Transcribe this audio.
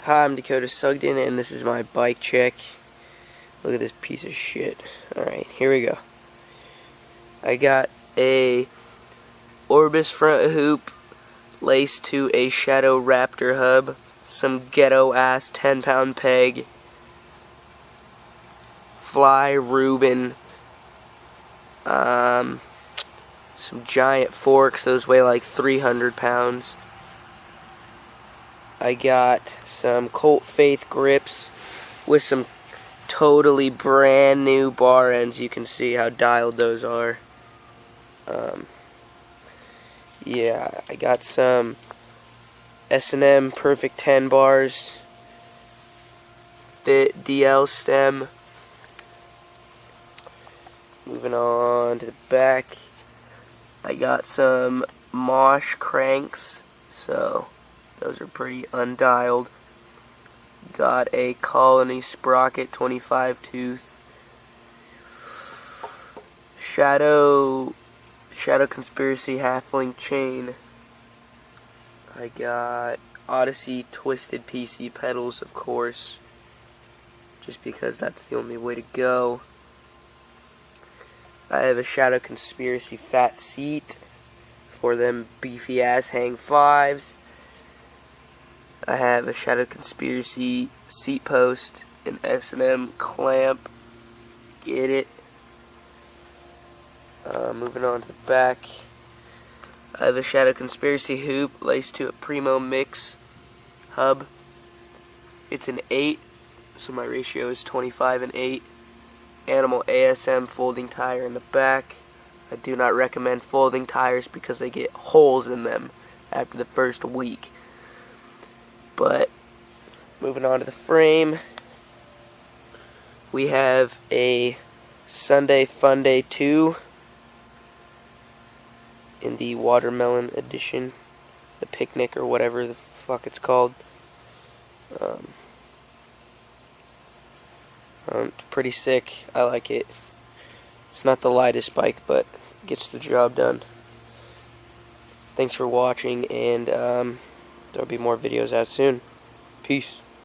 Hi, I'm Dakota Sugden, and this is my bike check. Look at this piece of shit. Alright, here we go. I got a Orbis front hoop laced to a Shadow Raptor hub, some ghetto-ass 10-pound peg, fly Reuben, some giant forks, those weigh like 300 pounds. I got some Colt Faith grips with some totally brand new bar ends. You can see how dialed those are. Yeah, I got some S&M Perfect 10 bars, Fit DL stem. Moving on to the back, I got some Mosh cranks, so those are pretty undialed. Got a Colony Sprocket 25 tooth. Shadow Conspiracy half-link chain. I got Odyssey Twisted PC pedals, of course, just because that's the only way to go. I have a Shadow Conspiracy fat seat for them beefy ass hang 5s. I have a Shadow Conspiracy seat post, an S&M clamp. Get it? Moving on to the back, I have a Shadow Conspiracy hoop laced to a Primo Mix hub. It's an 8, so my ratio is 25 and 8. Animal ASM folding tire in the back. I do not recommend folding tires because they get holes in them after the first week. But moving on to the frame, we have a Sunday Funday 2 in the watermelon edition, the picnic or whatever the fuck it's called. It's pretty sick. I like it. It's not the lightest bike, but gets the job done. Thanks for watching, and there'll be more videos out soon. Peace.